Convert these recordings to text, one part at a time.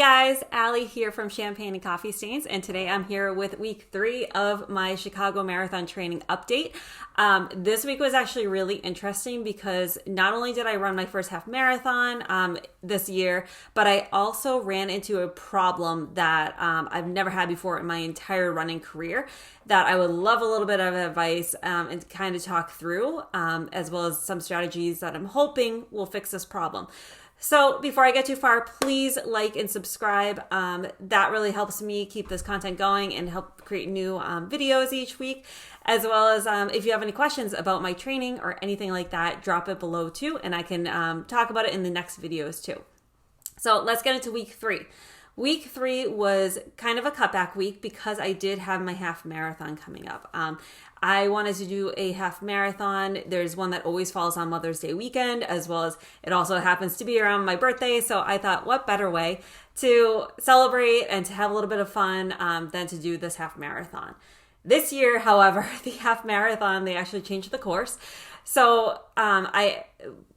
guys, Allie here from Champagne and Coffee Stains, and today I'm here with week 3 of my Chicago Marathon training update. This week was actually really interesting because not only did I run my first half marathon this year, but I also ran into a problem that I've never had before in my entire running career that I would love a little bit of advice and kind of talk through, as well as some strategies that I'm hoping will fix this problem. So before I get too far, please like and subscribe. That really helps me keep this content going and help create new videos each week, as well as if you have any questions about my training or anything like that, drop it below too, and I can talk about it in the next videos too. So let's get into week 3. Week 3 was kind of a cutback week because I did have my half marathon coming up. I wanted to do a half marathon. There's one that always falls on Mother's Day weekend, as well as it also happens to be around my birthday. So I thought, what better way to celebrate and to have a little bit of fun than to do this half marathon. This year, however, the half marathon, they actually changed the course. So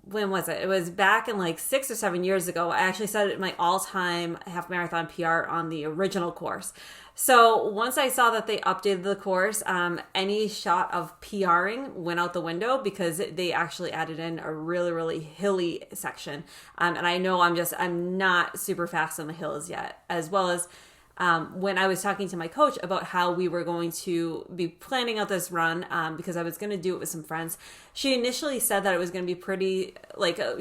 when was it? It was back in like 6 or 7 years ago. I actually set my all-time half marathon PR on the original course. So once I saw that they updated the course, any shot of PRing went out the window because they actually added in a really, really hilly section. And I know I'm not super fast on the hills yet, as well as when I was talking to my coach about how we were going to be planning out this run, because I was going to do it with some friends, she initially said that it was going to be pretty,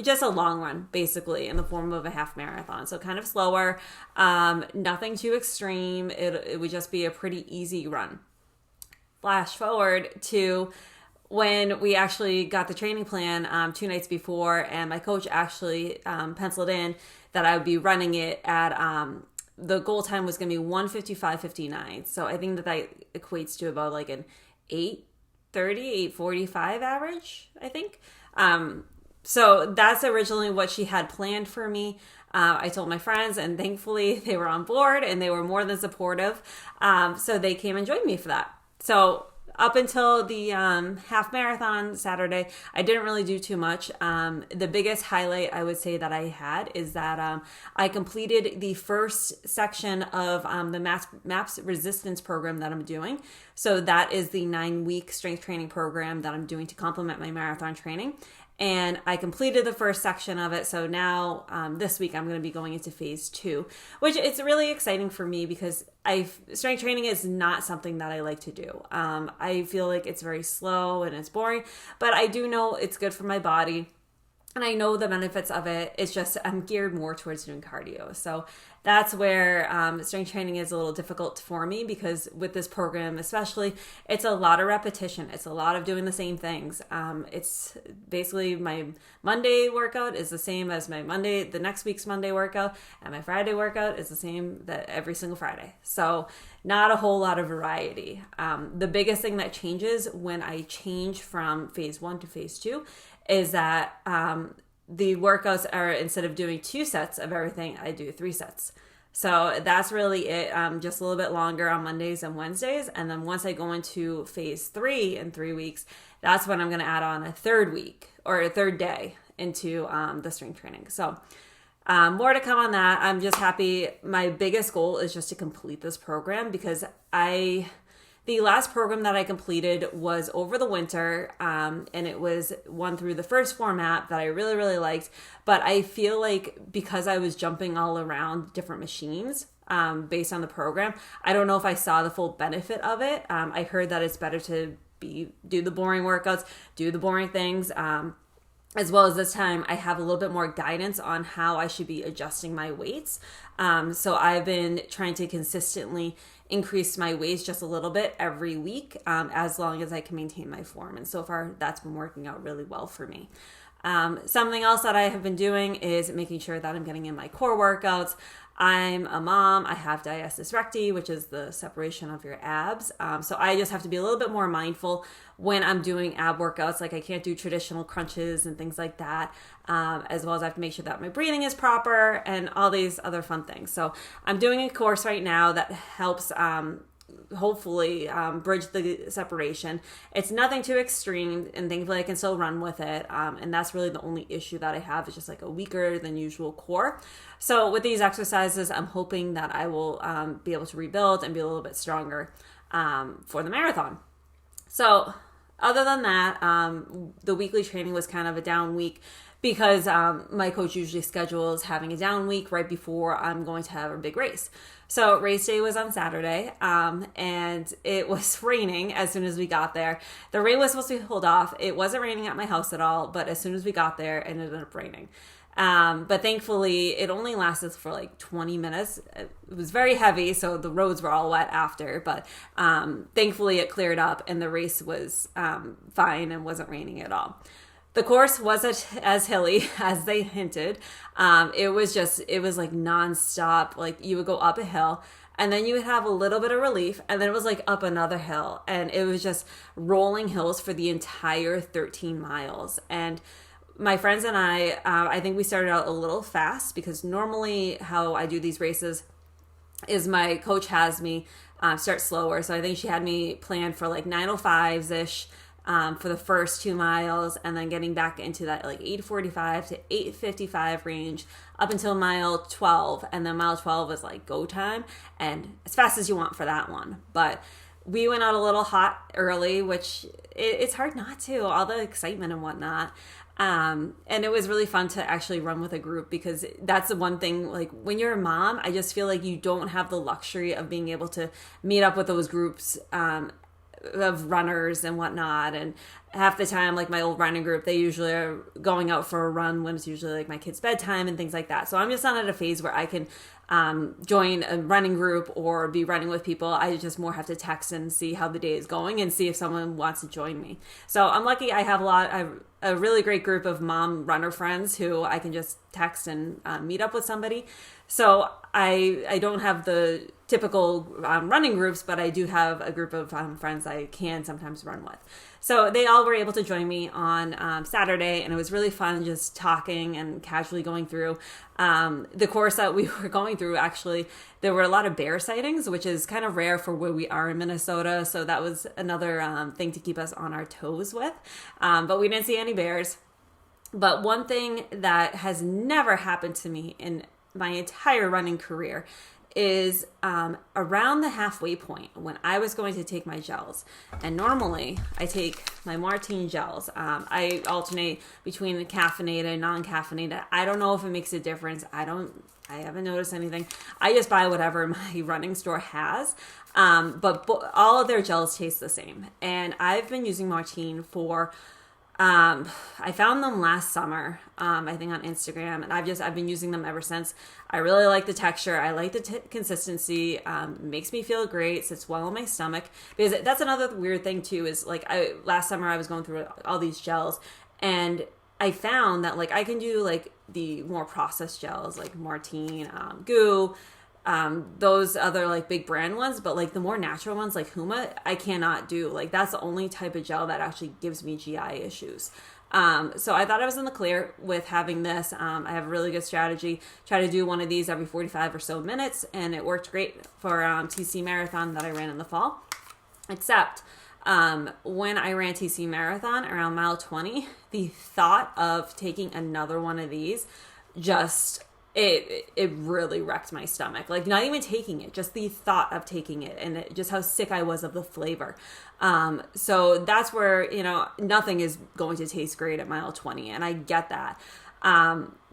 just a long run, basically, in the form of a half marathon. So kind of slower, nothing too extreme. It would just be a pretty easy run. Flash forward to when we actually got the training plan 2 nights before, and my coach actually penciled in that I would be running it at the goal time was going to be 1:55:59. So I think that equates to about like an 8:30, 8:45 average, I think. So that's originally what she had planned for me. I told my friends, and thankfully they were on board and they were more than supportive. So they came and joined me for that. So up until the half marathon Saturday, I didn't really do too much. The biggest highlight I would say that I had is that I completed the first section of the MAPS resistance program that I'm doing. So that is the 9-week strength training program that I'm doing to complement my marathon training. And I completed the first section of it. So now this week I'm going to be going into phase 2, which it's really exciting for me because strength training is not something that I like to do. I feel like it's very slow and it's boring, but I do know it's good for my body. And I know the benefits of it. It's just I'm geared more towards doing cardio. So that's where strength training is a little difficult for me because with this program especially, it's a lot of repetition. It's a lot of doing the same things. It's basically my Monday workout is the same as the next week's Monday workout, and my Friday workout is the same that every single Friday. So not a whole lot of variety. The biggest thing that changes when I change from phase 1 to phase 2 is that the workouts are, instead of doing 2 sets of everything, I do 3 sets. So that's really it, just a little bit longer on Mondays and Wednesdays. And then once I go into phase 3 in 3 weeks, that's when I'm going to add on a 3rd week or a 3rd day into the strength training. So more to come on that. I'm just happy. My biggest goal is just to complete this program because the last program that I completed was over the winter, and it was one through the first format that I really, really liked. But I feel like because I was jumping all around different machines based on the program, I don't know if I saw the full benefit of it. I heard that it's better to do the boring workouts, do the boring things. As well as this time, I have a little bit more guidance on how I should be adjusting my weights. So I've been trying to consistently increase my weights just a little bit every week, as long as I can maintain my form. And so far, that's been working out really well for me. Something else that I have been doing is making sure that I'm getting in my core workouts. I'm a mom. I have diastasis recti, which is the separation of your abs. So I just have to be a little bit more mindful when I'm doing ab workouts. Like I can't do traditional crunches and things like that, as well as I have to make sure that my breathing is proper and all these other fun things. So I'm doing a course right now that helps hopefully bridge the separation. It's nothing too extreme, and thankfully I can still run with it. And that's really the only issue that I have, is just like a weaker than usual core. So with these exercises, I'm hoping that I will be able to rebuild and be a little bit stronger for the marathon. So other than that, the weekly training was kind of a down week, because my coach usually schedules having a down week right before I'm going to have a big race. So race day was on Saturday, and it was raining as soon as we got there. The rain was supposed to be pulled off. It wasn't raining at my house at all, but as soon as we got there, it ended up raining. But thankfully, it only lasted for like 20 minutes. It was very heavy, so the roads were all wet after. But thankfully, it cleared up, and the race was fine and wasn't raining at all. The course wasn't as hilly as they hinted. It was like nonstop. Like, you would go up a hill, and then you would have a little bit of relief, and then it was like up another hill. And it was just rolling hills for the entire 13 miles. And my friends and I think we started out a little fast, because normally how I do these races is my coach has me start slower. So I think she had me planned for like 9:05-ish for the first 2 miles, and then getting back into that like 8:45 to 8:55 range up until mile 12. And then mile 12 was like go time, and as fast as you want for that one. But we went out a little hot early, which it's hard not to, all the excitement and whatnot. And it was really fun to actually run with a group, because that's the one thing, like when you're a mom, I just feel like you don't have the luxury of being able to meet up with those groups of runners and whatnot. And half the time, like my old running group, they usually are going out for a run when it's usually like my kids' bedtime and things like that. So I'm just not at a phase where I can join a running group or be running with people. I just more have to text and see how the day is going and see if someone wants to join me. So I'm lucky I have a really great group of mom runner friends who I can just text and meet up with somebody. So I don't have the typical running groups, but I do have a group of friends I can sometimes run with. So they all were able to join me on Saturday, and it was really fun just talking and casually going through the course that we were going through. Actually, there were a lot of bear sightings, which is kind of rare for where we are in Minnesota. So that was another thing to keep us on our toes with. But we didn't see any bears. But one thing that has never happened to me in my entire running career is around the halfway point when I was going to take my gels. And normally I take my Martine gels. I alternate between the caffeinated and non-caffeinated. I don't know if it makes a difference. I haven't noticed anything. I just buy whatever my running store has. But all of their gels taste the same. And I've been using Martine for I found them last summer, I think on Instagram, and I've been using them ever since. I really like the texture. I like the consistency. Makes me feel great. Sits well in my stomach, because that's another weird thing too, is like last summer I was going through all these gels, and I found that like I can do like the more processed gels like Martine, Goo, those other like big brand ones, but like the more natural ones like Huma, I cannot do. Like that's the only type of gel that actually gives me GI issues. So I thought I was in the clear with having this. I have a really good strategy. Try to do one of these every 45 or so minutes, and it worked great for TC Marathon that I ran in the fall. Except when I ran TC Marathon around mile 20, the thought of taking another one of these just it really wrecked my stomach. Like not even taking it, just the thought of taking it, and just how sick I was of the flavor. So that's where, nothing is going to taste great at mile 20, and I get that.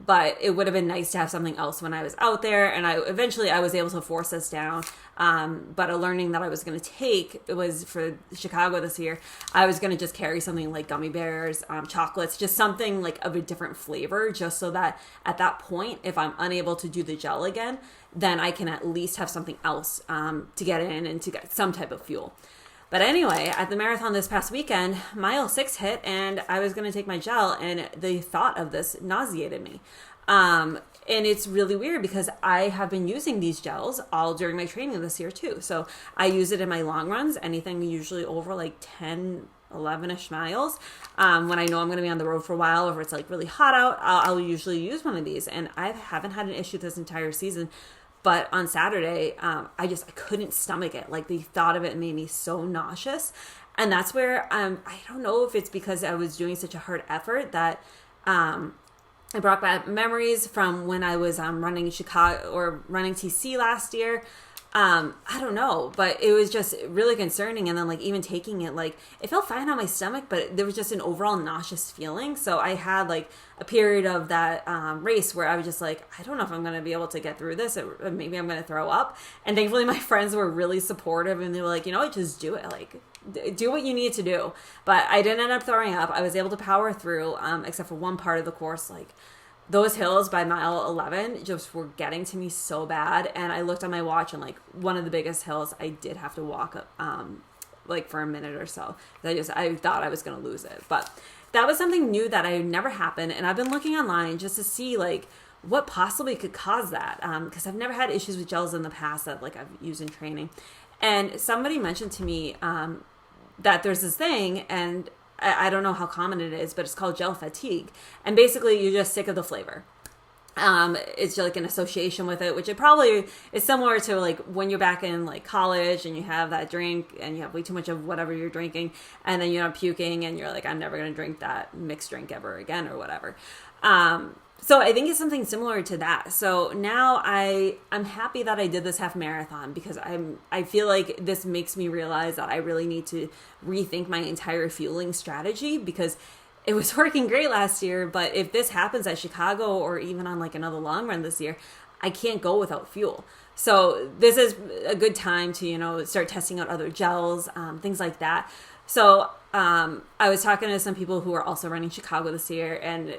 But it would have been nice to have something else when I was out there, and I was able to force this down. But a learning that I was going to take, it was for Chicago this year, I was going to just carry something like gummy bears, chocolates, just something like of a different flavor, just so that at that point, if I'm unable to do the gel again, then I can at least have something else to get in and to get some type of fuel. But anyway, at the marathon this past weekend, mile 6 hit, and I was going to take my gel, and the thought of this nauseated me. And it's really weird because I have been using these gels all during my training this year too. So I use it in my long runs, anything usually over like 10, 11-ish miles. When I know I'm going to be on the road for a while, or if it's like really hot out, I'll usually use one of these. And I haven't had an issue this entire season But on Saturday, I couldn't stomach it. Like the thought of it made me so nauseous. And that's where I don't know if it's because I was doing such a hard effort that it brought back memories from when I was running Chicago or running TC last year. I don't know, but it was just really concerning. And then like even taking it, like it felt fine on my stomach, but there was just an overall nauseous feeling. So I had like a period of that race where I was just like, I don't know if I'm going to be able to get through this. Maybe I'm going to throw up. And thankfully my friends were really supportive and they were like, you know what, just do it. Like do what you need to do. But I didn't end up throwing up. I was able to power through, except for one part of the course, like those hills by mile 11 just were getting to me so bad. And I looked on my watch and like one of the biggest hills I did have to walk like for a minute or so. I thought I was going to lose it. But that was something new that I never happened. And I've been looking online just to see like what possibly could cause that. Because I've never had issues with gels in the past that like I've used in training. And somebody mentioned to me that there's this thing, and I don't know how common it is, but it's called gel fatigue. And basically you're just sick of the flavor. It's like an association with it, which it probably is similar to like when you're back in like college and you have that drink and you have way too much of whatever you're drinking and then you're not puking and you're like, I'm never going to drink that mixed drink ever again or whatever. So I think it's something similar to that. So now I'm happy that I did this half marathon because I feel like this makes me realize that I really need to rethink my entire fueling strategy because it was working great last year. But if this happens at Chicago or even on like another long run this year, I can't go without fuel. So this is a good time to, you know, start testing out other gels, things like that. So I was talking to some people who are also running Chicago this year, and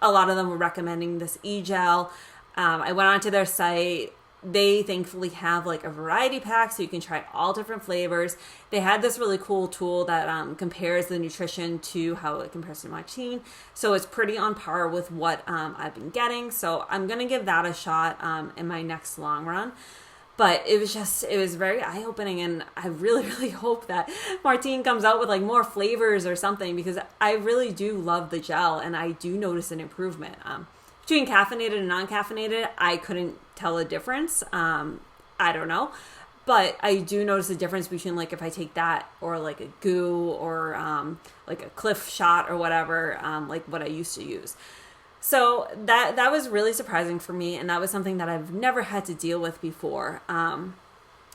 a lot of them were recommending this e-gel. I went onto their site. They thankfully have like a variety pack so you can try all different flavors. They had this really cool tool that compares the nutrition to how it compares to my team. So it's pretty on par with what I've been getting. So I'm going to give that a shot in my next long run. But it was very eye-opening, and I really, really hope that Martine comes out with like more flavors or something because I really do love the gel and I do notice an improvement. Between caffeinated and non-caffeinated, I couldn't tell a difference. I don't know. But I do notice a difference between like if I take that or like a goo or like a Cliff shot or whatever, like what I used to use. So that was really surprising for me, and that was something that I've never had to deal with before.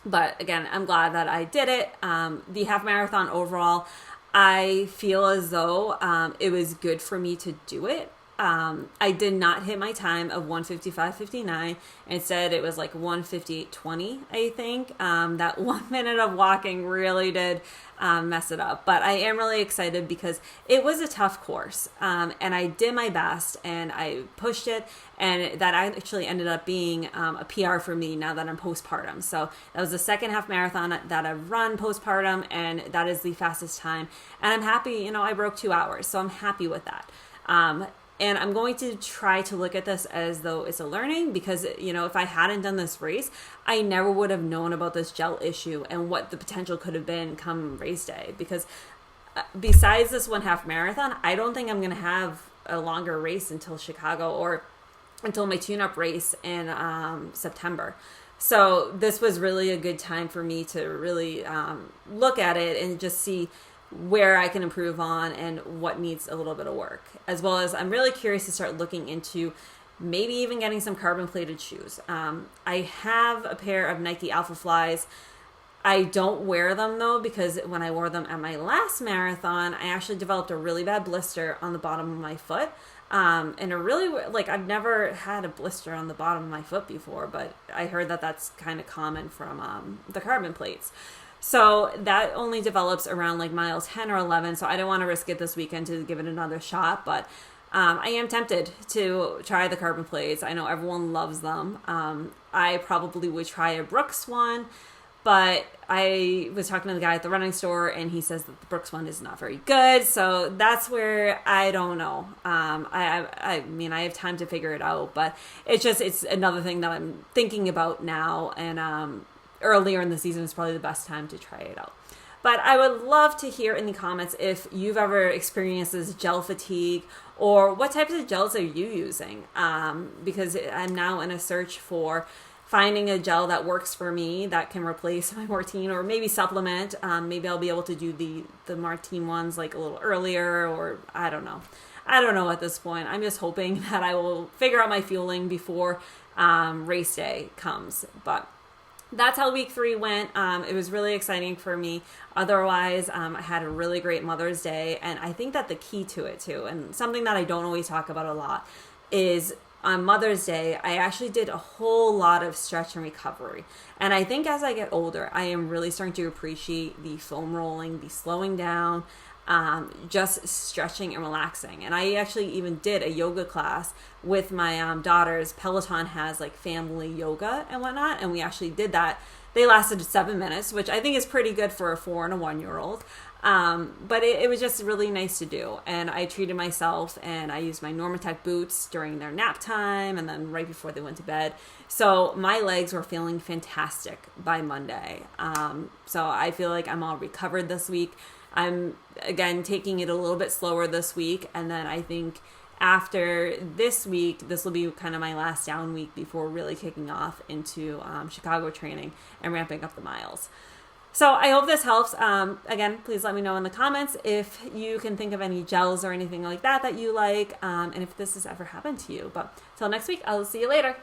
But again, I'm glad that I did it. The half marathon overall, I feel as though it was good for me to do it. I did not hit my time of 1:55:59. Instead, it was like 1:58:20, I think. That 1 minute of walking really did mess it up. But I am really excited because it was a tough course. And I did my best and I pushed it. And that actually ended up being a PR for me now that I'm postpartum. So that was the second half marathon that I've run postpartum. And that is the fastest time. And I'm happy, you know, I broke 2 hours. So I'm happy with that. And I'm going to try to look at this as though it's a learning because, you know, if I hadn't done this race, I never would have known about this gel issue and what the potential could have been come race day. Because besides this one half marathon, I don't think I'm going to have a longer race until Chicago or until my tune-up race in September. So this was really a good time for me to really look at it and just see where I can improve on and what needs a little bit of work, as well as I'm really curious to start looking into maybe even getting some carbon plated shoes. I have a pair of Nike Alpha Flies. I don't wear them though, because when I wore them at my last marathon, I actually developed a really bad blister on the bottom of my foot. And a really, like, I've never had a blister on the bottom of my foot before, but I heard that that's kind of common from the carbon plates. So that only develops around like miles 10 or 11. So I don't want to risk it this weekend to give it another shot, but I am tempted to try the carbon plates. I know everyone loves them. I probably would try a Brooks one, but I was talking to the guy at the running store and he says that the Brooks one is not very good. So that's where I don't know. I mean, I have time to figure it out, but it's another thing that I'm thinking about now. And, earlier in the season is probably the best time to try it out. But I would love to hear in the comments if you've ever experienced this gel fatigue or what types of gels are you using? Because I'm now in a search for finding a gel that works for me that can replace my Martine or maybe supplement. Maybe I'll be able to do the Martine ones like a little earlier, or I don't know. I don't know at this point. I'm just hoping that I will figure out my fueling before race day comes. But that's how week 3 went. It was really exciting for me. Otherwise, I had a really great Mother's Day. And I think that the key to it too, and something that I don't always talk about a lot, is on Mother's Day, I actually did a whole lot of stretch and recovery. And I think as I get older, I am really starting to appreciate the foam rolling, the slowing down, just stretching and relaxing. And I actually even did a yoga class with my daughters. Peloton has like family yoga and whatnot, and we actually did that. They lasted 7 minutes, which I think is pretty good for a 4 and a 1-year-old. But it was just really nice to do. And I treated myself, and I used my Normatec boots during their nap time and then right before they went to bed. So my legs were feeling fantastic by Monday. So I feel like I'm all recovered this week. I'm, again, taking it a little bit slower this week. And then I think after this week, this will be kind of my last down week before really kicking off into Chicago training and ramping up the miles. So I hope this helps. Again, please let me know in the comments if you can think of any gels or anything like that that you like, and if this has ever happened to you. But till next week, I'll see you later.